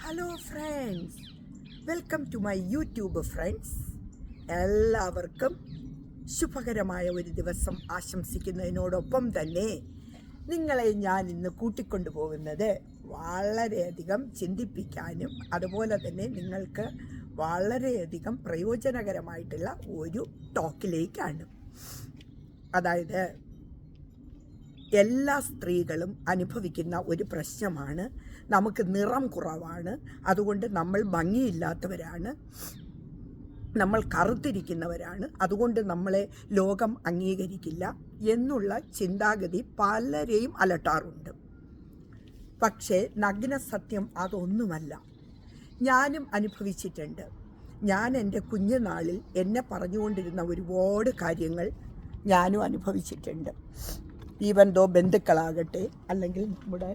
Hello friends, welcome to my YouTube friends. എല്ലാവർക്കും ശുഭകരമായ ഒരു ദിവസം ആശംസിക്കുന്നതിനോടൊപ്പം തന്നെ നിങ്ങളെ ഞാൻ ഇന്ന് കൂട്ടിക്കൊണ്ടു പോകുന്നത് വളരെയധികം ചിന്തിപ്പിക്കാനും അതുപോലെ തന്നെ നിങ്ങൾക്ക് വളരെയധികം പ്രയോജനകരമായിട്ടുള്ള ഒരു ടോക്കിലേക്കാണ്. അതായത് എല്ലാ സ്ത്രീകളും അനുഭവിക്കുന്ന ഒരു പ്രശ്നമാണ്. നമുക്ക് നിറം കുറവാണ്, അതുകൊണ്ട് നമ്മൾ ഭംഗിയില്ലാത്തവരാണ്, നമ്മൾ കറുത്തിരിക്കുന്നവരാണ്, അതുകൊണ്ട് നമ്മളെ ലോകം അംഗീകരിക്കില്ല എന്നുള്ള ചിന്താഗതി പലരെയും അലട്ടാറുണ്ട്. പക്ഷേ നഗ്ന സത്യം അതൊന്നുമല്ല. ഞാനും അനുഭവിച്ചിട്ടുണ്ട്. ഞാൻ എൻ്റെ കുഞ്ഞുനാളിൽ എന്നെ പറഞ്ഞുകൊണ്ടിരുന്ന ഒരുപാട് കാര്യങ്ങൾ ഞാനും അനുഭവിച്ചിട്ടുണ്ട്. ഈവൻ ദോ ബന്ധുക്കളാകട്ടെ അല്ലെങ്കിൽ നമ്മുടെ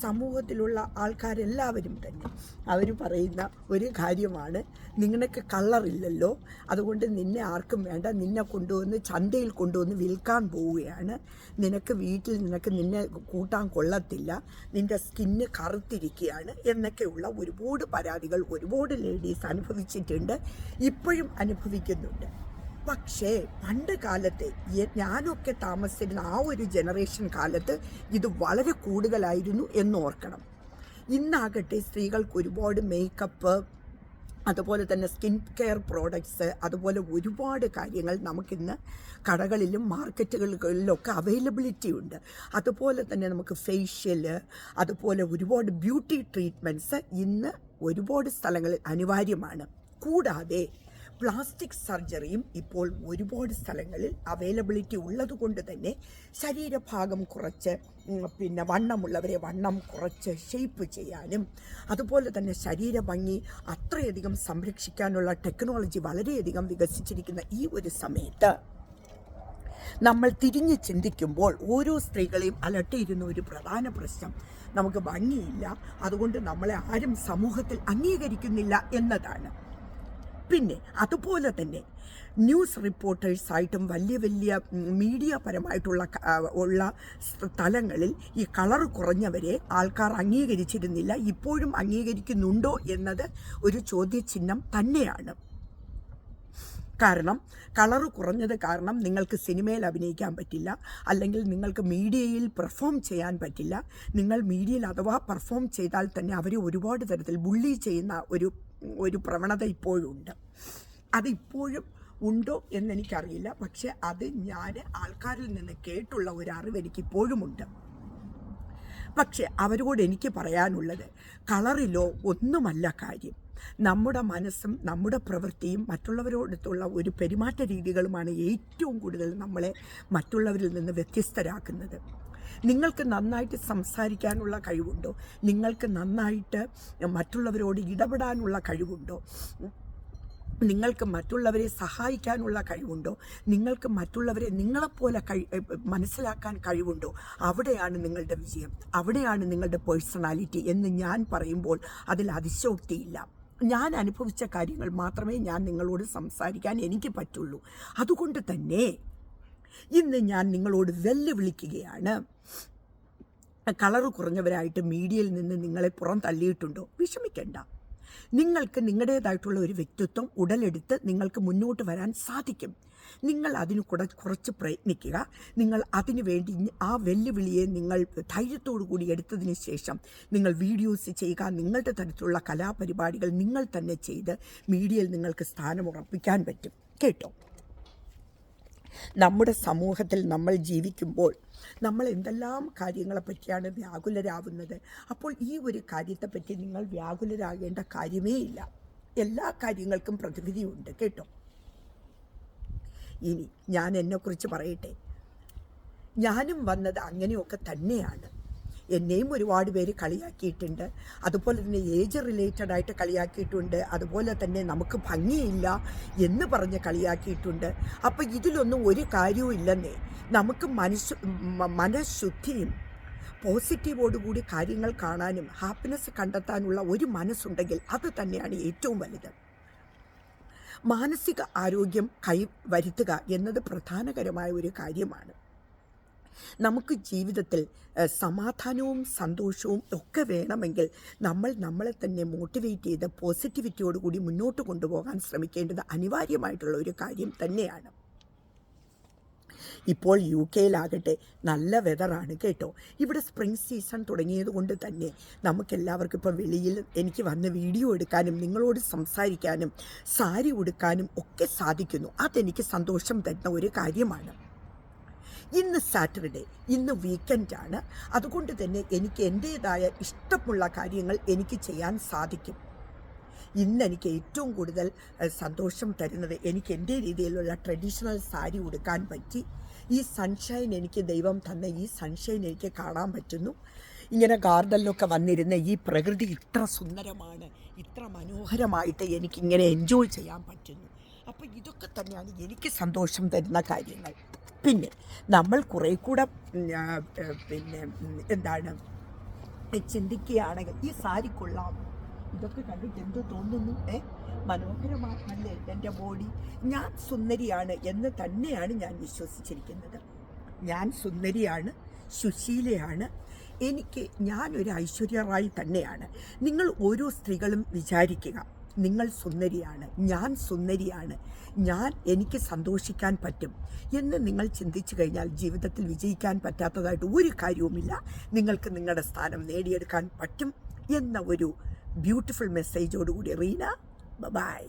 സമൂഹത്തിലുള്ള ആൾക്കാരെല്ലാവരും തന്നെ അവർ പറയുന്ന ഒരു കാര്യമാണ്, നിനക്ക് കളറില്ലല്ലോ, അതുകൊണ്ട് നിന്നെ ആർക്കും വേണ്ട, നിന്നെ കൊണ്ടുവന്ന് ചന്തയിൽ കൊണ്ടുവന്ന് വിൽക്കാൻ പോവുകയാണ്, നിനക്ക് വീട്ടിൽ നിന്നെ കൂട്ടാൻ കൊള്ളത്തില്ല, നിൻ്റെ സ്കിന്ന് കറുത്തിരിക്കുകയാണ് എന്നൊക്കെയുള്ള ഒരുപാട് പരാതികൾ ഒരുപാട് ലേഡീസ് അനുഭവിച്ചിട്ടുണ്ട്, ഇപ്പോഴും അനുഭവിക്കുന്നുണ്ട്. പക്ഷേ പണ്ട് കാലത്തെ ഞാനൊക്കെ താമസിച്ചിരുന്ന ആ ഒരു ജനറേഷൻ കാലത്ത് ഇത് വളരെ കൂടുതലായിരുന്നു എന്നോർക്കണം. ഇന്നാകട്ടെ സ്ത്രീകൾക്ക് ഒരുപാട് മേക്കപ്പ്, അതുപോലെ തന്നെ സ്കിൻ കെയർ പ്രോഡക്ട്സ്, അതുപോലെ ഒരുപാട് കാര്യങ്ങൾ നമുക്കിന്ന് കടകളിലും മാർക്കറ്റുകളിലൊക്കെ അവൈലബിലിറ്റി ഉണ്ട്. അതുപോലെ തന്നെ നമുക്ക് ഫേഷ്യൽ, അതുപോലെ ഒരുപാട് ബ്യൂട്ടി ട്രീറ്റ്മെൻറ്റ്സ് ഇന്ന് ഒരുപാട് സ്ഥലങ്ങളിൽ അനിവാര്യമാണ്. കൂടാതെ പ്ലാസ്റ്റിക് സർജറിയും ഇപ്പോൾ ഒരുപാട് സ്ഥലങ്ങളിൽ അവൈലബിലിറ്റി ഉള്ളതുകൊണ്ട് തന്നെ ശരീരഭാഗം കുറച്ച് വണ്ണമുള്ളവരെ വണ്ണം കുറച്ച് ഷേപ്പ് ചെയ്യാനും അതുപോലെ തന്നെ ശരീര ഭംഗി അത്രയധികം സംരക്ഷിക്കാനുള്ള ടെക്നോളജി വളരെയധികം വികസിച്ചിരിക്കുന്ന ഈ ഒരു സമയത്ത് നമ്മൾ തിരിഞ്ഞ് ചിന്തിക്കുമ്പോൾ ഓരോ സ്ത്രീകളെയും അലട്ടിയിരുന്ന ഒരു പ്രധാന പ്രശ്നം നമുക്ക് ഭംഗിയില്ല, അതുകൊണ്ട് നമ്മളെ ആരും സമൂഹത്തിൽ അംഗീകരിക്കുന്നില്ല എന്നതാണ്. പിന്നെ അതുപോലെ തന്നെ ന്യൂസ് റിപ്പോർട്ടേഴ്സായിട്ടും വലിയ വലിയ മീഡിയ പരമായിട്ടുള്ള സ്ഥലങ്ങളിൽ ഈ കളർ കുറഞ്ഞവരെ ആൾക്കാർ അംഗീകരിച്ചിരുന്നില്ല. ഇപ്പോഴും അംഗീകരിക്കുന്നുണ്ടോ എന്നത് ഒരു ചോദ്യചിഹ്നം തന്നെയാണ്. കാരണം കളറ് കുറഞ്ഞത് കാരണം നിങ്ങൾക്ക് സിനിമയിൽ അഭിനയിക്കാൻ പറ്റില്ല, അല്ലെങ്കിൽ നിങ്ങൾക്ക് മീഡിയയിൽ പെർഫോം ചെയ്യാൻ പറ്റില്ല. നിങ്ങൾ മീഡിയയിൽ അഥവാ പെർഫോം ചെയ്താൽ തന്നെ അവരെ ഒരുപാട് തരത്തിൽ ബുള്ളി ചെയ്യുന്ന ഒരു പ്രവണത ഇപ്പോഴുണ്ട്. അതിപ്പോഴും ഉണ്ടോ എന്നെനിക്കറിയില്ല, പക്ഷെ അത് ഞാൻ ആൾക്കാരിൽ നിന്ന് കേട്ടുള്ള ഒരു അറിവ് എനിക്കിപ്പോഴുമുണ്ട്. പക്ഷെ അവരോട് എനിക്ക് പറയാനുള്ളത്, കളറിലോ ഒന്നുമല്ല കാര്യം. നമ്മുടെ മനസ്സും നമ്മുടെ പ്രവൃത്തിയും മറ്റുള്ളവരോടൊത്തുള്ള ഒരു പെരുമാറ്റ രീതികളുമാണ് ഏറ്റവും കൂടുതൽ നമ്മളെ മറ്റുള്ളവരിൽ നിന്ന് വ്യത്യസ്തരാക്കുന്നത്. നിങ്ങൾക്ക് നന്നായിട്ട് സംസാരിക്കാനുള്ള കഴിവുണ്ടോ? നിങ്ങൾക്ക് നന്നായിട്ട് മറ്റുള്ളവരോട് ഇടപെടാനുള്ള കഴിവുണ്ടോ? നിങ്ങൾക്ക് മറ്റുള്ളവരെ സഹായിക്കാനുള്ള കഴിവുണ്ടോ? നിങ്ങൾക്ക് മറ്റുള്ളവരെ നിങ്ങളെപ്പോലെ മനസ്സിലാക്കാൻ കഴിവുണ്ടോ? അവിടെയാണ് നിങ്ങളുടെ വിജയം, അവിടെയാണ് നിങ്ങളുടെ പേഴ്സണാലിറ്റി എന്ന് ഞാൻ പറയുമ്പോൾ അതിൽ അതിശയോക്തിയില്ല. ഞാൻ അനുഭവിച്ച കാര്യങ്ങൾ മാത്രമേ ഞാൻ നിങ്ങളോട് സംസാരിക്കാൻ എനിക്ക് പറ്റുള്ളൂ. അതുകൊണ്ട് തന്നെ ഇന്ന് ഞാൻ നിങ്ങളോട് വെല്ലുവിളിക്കുകയാണ്. കളറ് കുറഞ്ഞവരായിട്ട് മീഡിയയിൽ നിന്ന് നിങ്ങളെ പുറം തള്ളിയിട്ടുണ്ടോ? വിഷമിക്കേണ്ട. നിങ്ങൾക്ക് നിങ്ങളുടേതായിട്ടുള്ള ഒരു വ്യക്തിത്വം ഉടലെടുത്ത് നിങ്ങൾക്ക് മുന്നോട്ട് വരാൻ സാധിക്കും. നിങ്ങൾ അതിന് കുറച്ച് പ്രയത്നിക്കുക. നിങ്ങൾ അതിനു വേണ്ടി ആ വെല്ലുവിളിയെ നിങ്ങൾ ധൈര്യത്തോടു കൂടി എടുത്തതിന് ശേഷം നിങ്ങൾ വീഡിയോസ് ചെയ്യുക. നിങ്ങളുടെ തരത്തിലുള്ള കലാപരിപാടികൾ നിങ്ങൾ തന്നെ ചെയ്ത് മീഡിയയിൽ നിങ്ങൾക്ക് സ്ഥാനം ഉറപ്പിക്കാൻ പറ്റും. കേട്ടോ, നമ്മുടെ സമൂഹത്തിൽ നമ്മൾ ജീവിക്കുമ്പോൾ നമ്മൾ എന്തെല്ലാം കാര്യങ്ങളെപ്പറ്റിയാണ് വ്യാകുലരാകുന്നത്. അപ്പോൾ ഈ ഒരു കാര്യത്തെപ്പറ്റി നിങ്ങൾ വ്യാകുലരാകേണ്ട കാര്യമേ ഇല്ല. എല്ലാ കാര്യങ്ങൾക്കും പ്രതിവിധിയുണ്ട്. കേട്ടോ, ഇനി ഞാൻ എന്നെക്കുറിച്ച് പറയട്ടെ. ഞാനും വന്നത് അങ്ങനെയൊക്കെ തന്നെയാണ്. എന്നെയും ഒരുപാട് പേര് കളിയാക്കിയിട്ടുണ്ട്. അതുപോലെ തന്നെ ഏജ് റിലേറ്റഡ് ആയിട്ട് കളിയാക്കിയിട്ടുണ്ട്. അതുപോലെ തന്നെ നമുക്ക് ഭംഗിയില്ല എന്ന് പറഞ്ഞ് കളിയാക്കിയിട്ടുണ്ട്. അപ്പം ഇതിലൊന്നും ഒരു കാര്യവും ഇല്ലെന്നേ. നമുക്ക് മനഃശുദ്ധിയും പോസിറ്റീവോടുകൂടി കാര്യങ്ങൾ കാണാനും ഹാപ്പിനെസ് കണ്ടെത്താനുള്ള ഒരു മനസ്സുണ്ടെങ്കിൽ അത് തന്നെയാണ് ഏറ്റവും വലുത്. മാനസിക ആരോഗ്യം കൈവരുത്തുക എന്നത് പ്രധാനകരമായ ഒരു കാര്യമാണ്. നമുക്ക് ജീവിതത്തിൽ സമാധാനവും സന്തോഷവും ഒക്കെ വേണമെങ്കിൽ നമ്മൾ നമ്മളെ തന്നെ മോട്ടിവേറ്റ് ചെയ്ത് പോസിറ്റിവിറ്റിയോടുകൂടി മുന്നോട്ട് കൊണ്ടുപോകാൻ ശ്രമിക്കേണ്ടത് അനിവാര്യമായിട്ടുള്ള ഒരു കാര്യം തന്നെയാണ്. ഇപ്പോൾ യു കെയിലാകട്ടെ നല്ല വെതറാണ് കേട്ടോ. ഇവിടെ സ്പ്രിംഗ് സീസൺ തുടങ്ങിയത് കൊണ്ട് തന്നെ നമുക്കെല്ലാവർക്കും ഇപ്പോൾ വെളിയിൽ എനിക്ക് വന്ന് വീഡിയോ എടുക്കാനും നിങ്ങളോട് സംസാരിക്കാനും സാരി ഉടുക്കാനും ഒക്കെ സാധിക്കുന്നു. അതെനിക്ക് സന്തോഷം തരുന്ന ഒരു കാര്യമാണ്. ഇന്ന് സാറ്റർഡേ, ഇന്ന് വീക്കെൻഡാണ്. അതുകൊണ്ട് തന്നെ എനിക്ക് എൻ്റേതായ ഇഷ്ടമുള്ള കാര്യങ്ങൾ എനിക്ക് ചെയ്യാൻ സാധിക്കും. ഇന്ന് എനിക്ക് ഏറ്റവും കൂടുതൽ സന്തോഷം തരുന്നത് എനിക്ക് എൻ്റെ രീതിയിലുള്ള ട്രഡീഷണൽ സാരി ഉടുക്കാൻ പറ്റി. ഈ സൺഷൈൻ എനിക്ക് ദൈവം തന്ന ഈ സൺഷൈൻ എനിക്ക് കാണാൻ പറ്റുന്നു. ഇങ്ങനെ ഗാർഡനിലൊക്കെ വന്നിരുന്ന ഈ പ്രകൃതി ഇത്ര സുന്ദരമാണ്, ഇത്ര മനോഹരമായിട്ട് എനിക്കിങ്ങനെ എൻജോയ് ചെയ്യാൻ പറ്റുന്നു. അപ്പോൾ ഇതൊക്കെ തന്നെയാണ് എനിക്ക് സന്തോഷം തരുന്ന കാര്യങ്ങൾ. പിന്നെ നമ്മൾ കുറേ കൂടെ എന്താണ് ചിന്തിക്കുകയാണെങ്കിൽ ഈ സാരി കൊള്ളാം, ഇതൊക്കെ കണ്ടിട്ട് എന്ത് തോന്നുന്നു, മനോഹരമാണല്ലേ എൻ്റെ ബോഡി, ഞാൻ സുന്ദരിയാണ് എന്ന് തന്നെയാണ് ഞാൻ വിശ്വസിച്ചിരിക്കുന്നത്. ഞാൻ സുന്ദരിയാണ്, സുശീലയാണ്, ഞാനൊരു ഐശ്വര്യ റായ് തന്നെയാണ്. നിങ്ങൾ ഓരോ സ്ത്രീകളും വിചാരിക്കുക, നിങ്ങൾ സുന്ദരിയാണ്, ഞാൻ സുന്ദരിയാണ്, എനിക്ക് സന്തോഷിക്കാൻ പറ്റും എന്ന് നിങ്ങൾ ചിന്തിച്ചു കഴിഞ്ഞാൽ ജീവിതത്തിൽ വിജയിക്കാൻ പറ്റാത്തതായിട്ട് ഒരു കാര്യവുമില്ല. നിങ്ങൾക്ക് നിങ്ങളുടെ സ്ഥാനം നേടിയെടുക്കാൻ പറ്റും എന്ന ഒരു ബ്യൂട്ടിഫുൾ മെസ്സേജോടുകൂടി റീന, ബൈ.